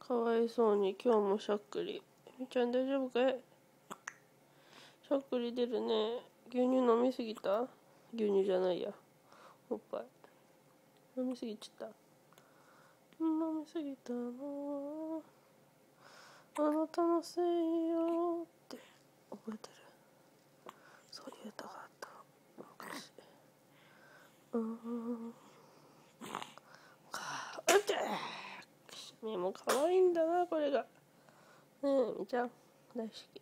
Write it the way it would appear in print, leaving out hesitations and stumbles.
かわいそうに今日もしゃっくり。みちゃん大丈夫かい？しゃっくり出るね。牛乳飲みすぎた？牛乳じゃないや、おっぱい飲みすぎちゃった。飲みすぎたのあなたのせいよって覚えてる？そういう歌があった昔。目も可愛いんだなこれが。ねえみちゃん大好き。